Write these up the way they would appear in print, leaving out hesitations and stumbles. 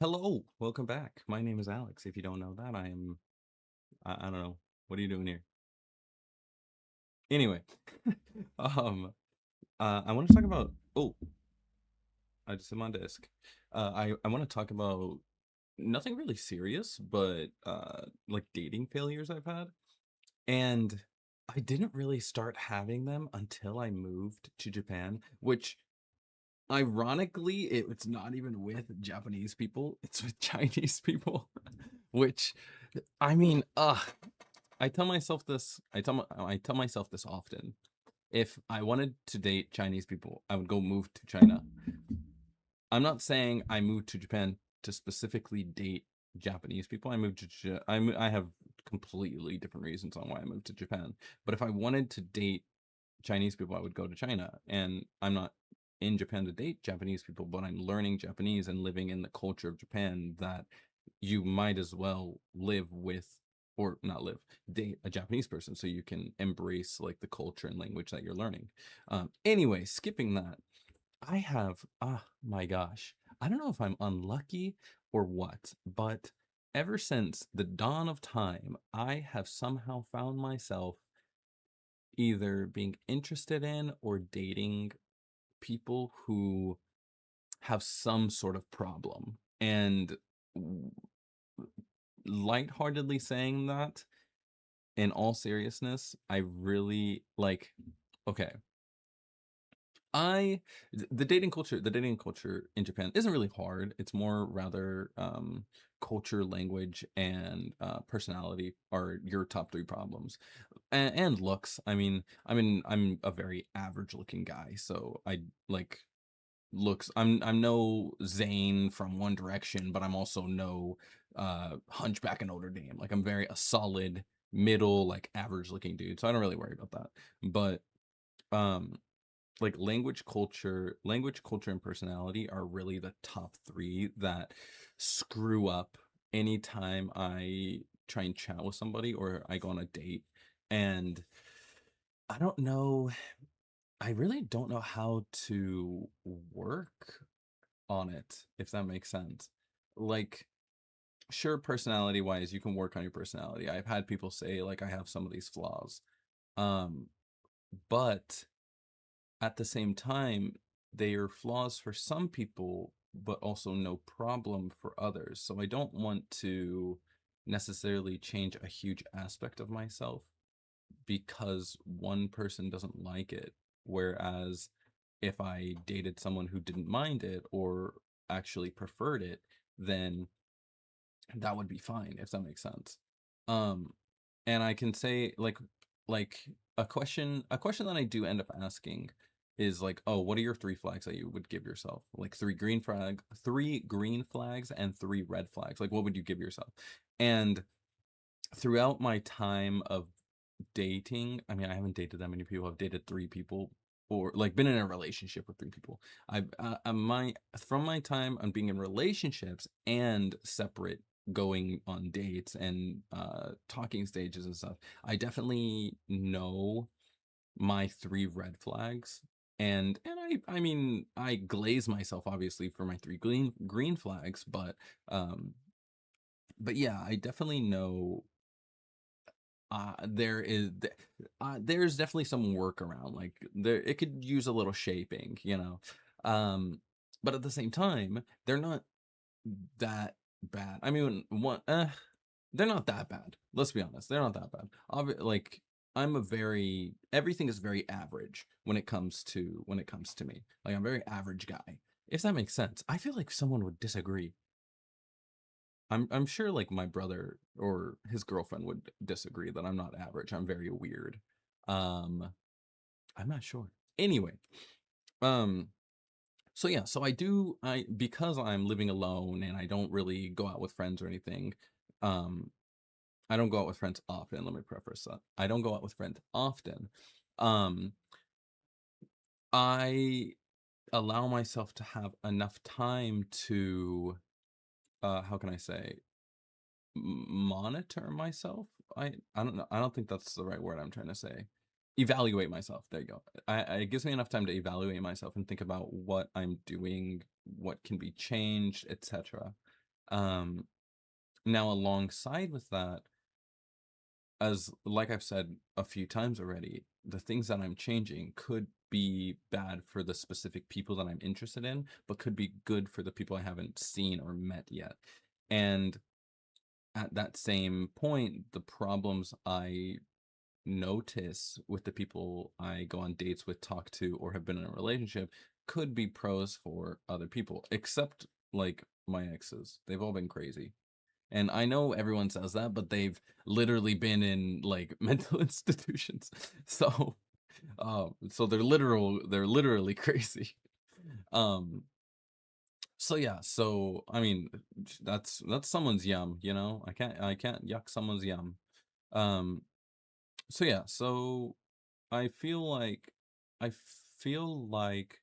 Hello, welcome back. My name is Alex. If you don't know that, I don't know. What are you doing here? Anyway, um, I want to talk about. Oh, I just hit my desk. I want to talk about nothing really serious, but like dating failures I've had, and I didn't really start having them until I moved to Japan, which ironically, it's not even with Japanese people, it's with Chinese people, which I mean, I tell myself this often. If I wanted to date Chinese people, I would go move to China. I'm not saying I moved to Japan to specifically date Japanese people. I have completely different reasons on why I moved to Japan. But if I wanted to date Chinese people, I would go to China. And I'm not in Japan to date Japanese people, but I'm learning Japanese and living in the culture of Japan that you might as well live with, or not live, date a Japanese person so you can embrace like the culture and language that you're learning. Anyway, skipping that, I have, my gosh, I don't know if I'm unlucky or what, but ever since the dawn of time, I have somehow found myself either being interested in or dating people who have some sort of problem. And lightheartedly saying that, in all seriousness, I really like, okay, I the dating culture in Japan isn't really hard. It's more rather culture, language, and personality are your top three problems, and looks. I'm a very average looking guy, so I like looks. I'm no Zayn from One Direction, but I'm also no Hunchback of Notre Dame. Like I'm very a solid middle, like average looking dude. So I don't really worry about that. But um like language, culture, and personality are really the top three that screw up anytime I try and chat with somebody or I go on a date. And I don't know, I really don't know how to work on it, if that makes sense. Like, sure, personality wise, you can work on your personality. I've had people say, like, I have some of these flaws. Um, but at the same time, they are flaws for some people, but also no problem for others. So I don't want to necessarily change a huge aspect of myself because one person doesn't like it. Whereas if I dated someone who didn't mind it or actually preferred it, then that would be fine, if that makes sense. Um, and I can say like a question that I do end up asking is like, oh, what are your three flags that you would give yourself? Like three green flags and three red flags. Like what would you give yourself? And throughout my time of dating, I mean, I haven't dated that many people. I've dated three people or like been in a relationship with three people. My from my time on being in relationships and separate, going on dates and talking stages and stuff, I definitely know my three red flags. And I mean, I glaze myself obviously for my three green flags, um but yeah, I definitely know there is there's definitely some workaround. Like there, it could use a little shaping, you know. Um, but at the same time, they're not that bad. I mean, they're not that bad. Let's be honest, they're not that bad. Like I'm a very everything is very average when it comes to me. Like I'm a very average guy. If that makes sense, I feel like someone would disagree. I'm sure like my brother or his girlfriend would disagree that I'm not average. I'm very weird. Um, I'm not sure. Anyway, um, so yeah, so I because I'm living alone and I don't really go out with friends or anything. Um, I don't go out with friends often. Let me preface that. I don't go out with friends often. Um, I allow myself to have enough time to how can I say monitor myself. I don't know, I don't think that's the right word I'm trying to say. Evaluate myself, there you go. It gives me enough time to evaluate myself and think about what I'm doing, what can be changed, etc. Um, Now alongside with that, as like I've said a few times already, the things that I'm changing could be bad for the specific people that I'm interested in, but could be good for the people I haven't seen or met yet. And at that same point, the problems I notice with the people I go on dates with, talk to, or have been in a relationship could be pros for other people, except like my exes. They've all been crazy. And I know everyone says that, but they've literally been in like mental institutions. So so they're literally crazy. Um so yeah, so I mean that's someone's yum, you know? I can't yuck someone's yum. Um so yeah, so I feel like I feel like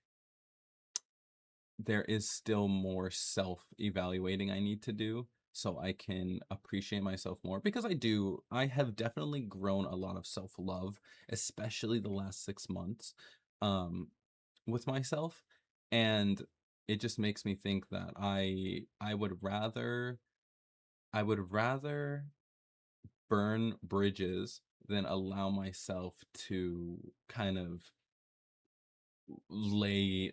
there is still more self-evaluating I need to do so I can appreciate myself more because I have definitely grown a lot of self-love, especially the last 6 months um with myself, and it just makes me think that I would rather burn bridges than allow myself to kind of lay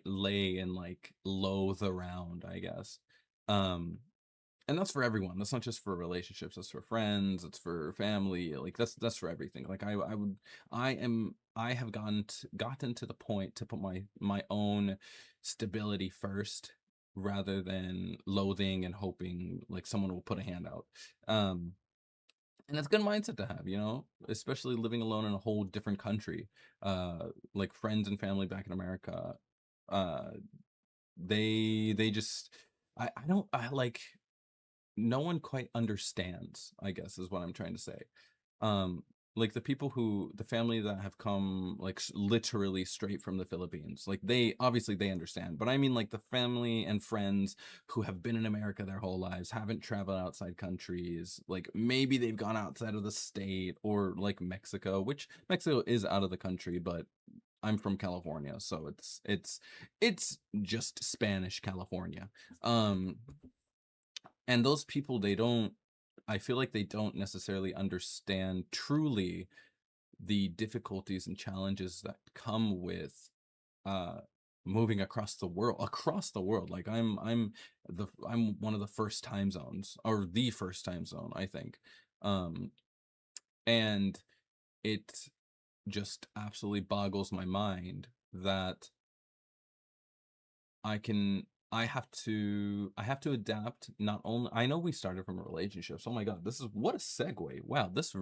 and like loathe around, I guess. Um and that's for everyone. That's not just for relationships. That's for friends. It's for family. Like that's for everything. Like I have gotten to the point to put my own stability first rather than loathing and hoping like someone will put a hand out. Um and that's a good mindset to have, you know, especially living alone in a whole different country. Like friends and family back in America, uh, they just I don't I like no one quite understands, I guess is what I'm trying to say. Um, like the family that have come like literally straight from the Philippines, like they obviously they understand, but I mean like the family and friends who have been in America their whole lives, haven't traveled outside countries, like maybe they've gone outside of the state or like Mexico, which Mexico is out of the country, but I'm from California, so it's just Spanish California. Um, and those people they don't I feel like they don't necessarily understand truly the difficulties and challenges that come with uh moving across the world. Like I'm one of the first time zones, or the first time zone, I think. um and it just absolutely boggles my mind that I can I have to adapt. Not only I know we started from a relationship. So oh my god, this is what a segue. Wow, this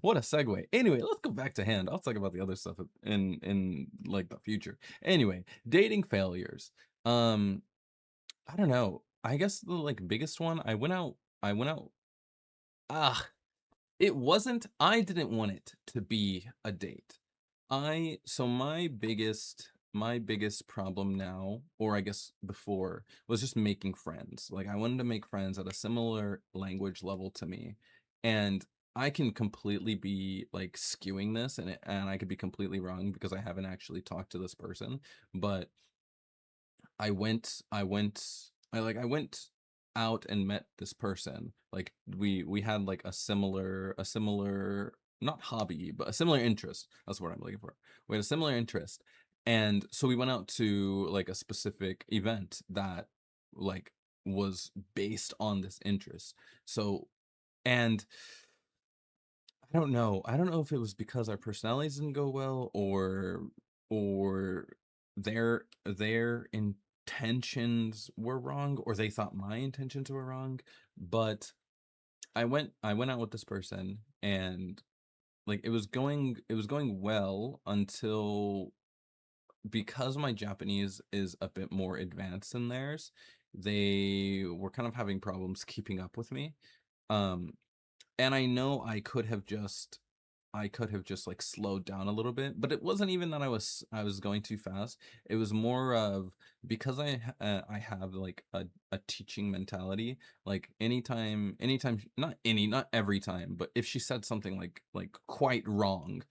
what a segue. Anyway, let's go back to hand. I'll talk about the other stuff in like the future. Anyway, dating failures. Um I don't know. I guess the like biggest one, I went out ah it wasn't I didn't want it to be a date. My biggest problem now, or I guess before, was just making friends. Like I wanted to make friends at a similar language level to me. And I can completely be like skewing this, and I could be completely wrong because I haven't actually talked to this person, but I went out and met this person. Like we had like a similar not hobby, but a similar interest. That's what I'm looking for. We had a similar interest. And so we went out to like a specific event that like was based on this interest. So and I don't know. I don't know if it was because our personalities didn't go well, or their intentions were wrong, or they thought my intentions were wrong. But I went out with this person, and like it was going well until, because my Japanese is a bit more advanced than theirs, they were kind of having problems keeping up with me. Um and I know I could have just like slowed down a little bit, but it wasn't even that I was going too fast. It was more of, because I have like a teaching mentality. Like anytime, not every time, but if she said something like quite wrong,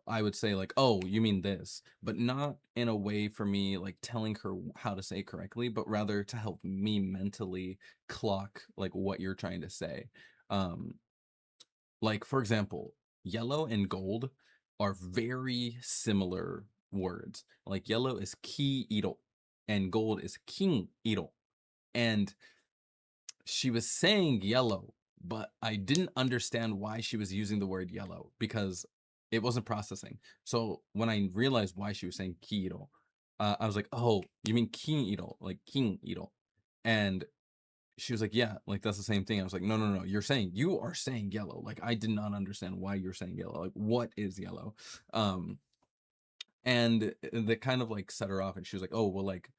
I would say like, "Oh, you mean this," but not in a way for me like telling her how to say it correctly, but rather to help me mentally clock like what you're trying to say. Um, like for example, yellow and gold are very similar words. Like yellow is ki iro and gold is king iro. And she was saying yellow, but I didn't understand why she was using the word yellow because it wasn't processing. So when I realized why she was saying kiiro, I was like, "Oh, you mean kiniro, like king iro?" And she was like, "Yeah, like that's the same thing." I was like, "No, no, no, you are saying yellow. Like I did not understand why you're saying yellow. Like what is yellow?" Um, and that kind of like set her off, and she was like, "Oh, well, like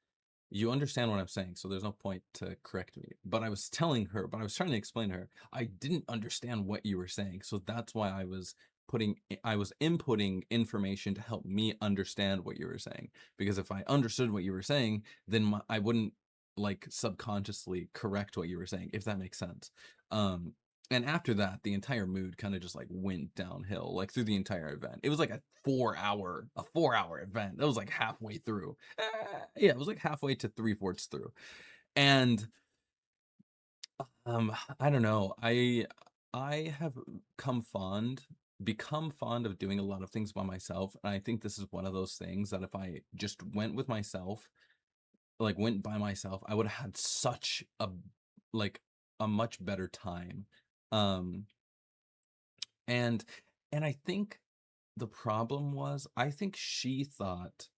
you understand what I'm saying, so there's no point to correct me." But I was trying to explain to her, I didn't understand what you were saying. So that's why I was inputting information to help me understand what you were saying. Because if I understood what you were saying, then I wouldn't like subconsciously correct what you were saying, if that makes sense. Um, and after that, the entire mood kind of just like went downhill, like through the entire event. It was like a 4 hour event. That was like halfway through. Yeah, it was like halfway to three-fourths through. And um, I don't know. I have come fond become fond of doing a lot of things by myself. And I think this is one of those things that if I just went with myself, like went by myself, I would have had such a like a much better time. Um and and I think the problem was I think she thought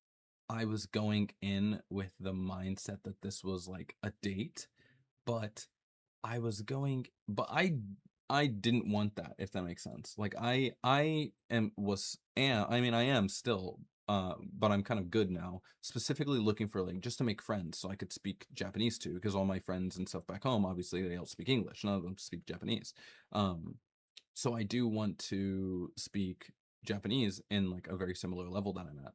I was going in with the mindset that this was like a date, but I didn't want that, if that makes sense. Like I mean I am still but I'm kind of good now, specifically looking for like just to make friends so I could speak Japanese too, because all my friends and stuff back home obviously they all speak English. None of them speak Japanese. Um so I do want to speak Japanese in like a very similar level that I'm at.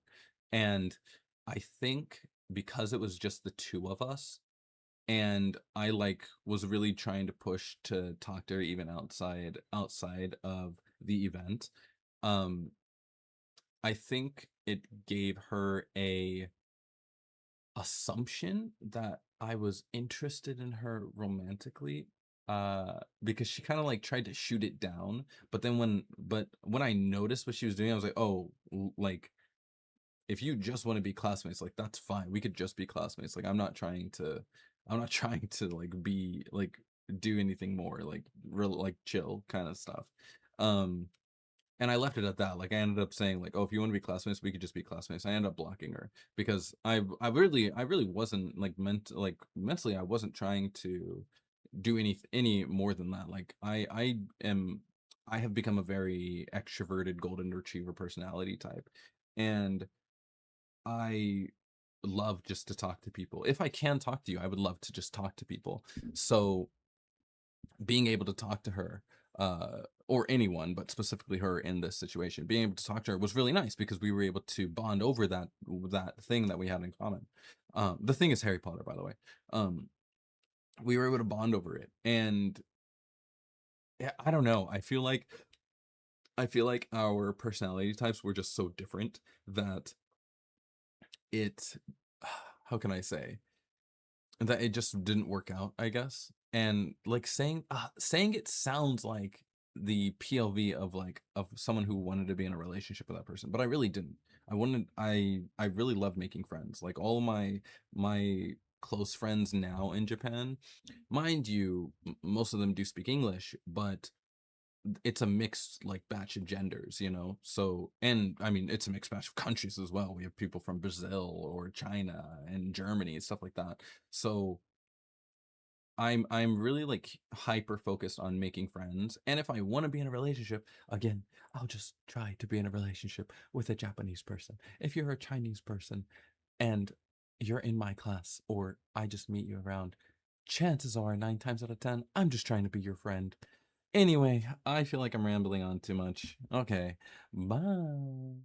And I think because it was just the two of us, and I like was really trying to push to talk to her even outside of the event. Um, I think it gave her a assumption that I was interested in her romantically, because she kind of like tried to shoot it down, but when I noticed what she was doing, I was like, "Oh, like if you just want to be classmates, like that's fine. We could just be classmates. Like I'm not trying to like be like do anything more like real like chill kind of stuff." Um and I left it at that. Like I ended up saying like, "Oh, if you want to be classmates, we could just be classmates." I ended up blocking her because I really wasn't like mentally I wasn't trying to do any more than that. Like I have become a very extroverted golden retriever personality type. And I love just to talk to people. If I can talk to you, I would love to just talk to people. So being able to talk to her, or anyone, but specifically her in this situation, being able to talk to her was really nice because we were able to bond over that thing that we had in common. The thing is Harry Potter, by the way. Um, we were able to bond over it, and yeah, I don't know. I feel like our personality types were just so different that it. How can I say? That it just didn't work out, I guess. And like saying it sounds like the PLV of like of someone who wanted to be in a relationship with that person, but I really didn't. I really love making friends. Like all of my close friends now in Japan, mind you, most of them do speak English, but it's a mixed like batch of genders, you know. So and I mean it's a mixed batch of countries as well. We have people from Brazil or China and Germany and stuff like that. So I'm really like hyper focused on making friends. And if I want to be in a relationship, again, I'll just try to be in a relationship with a Japanese person. If you're a Chinese person and you're in my class or I just meet you around, chances are 9 times out of 10, I'm just trying to be your friend. Anyway, I feel like I'm rambling on too much. Okay. Bye.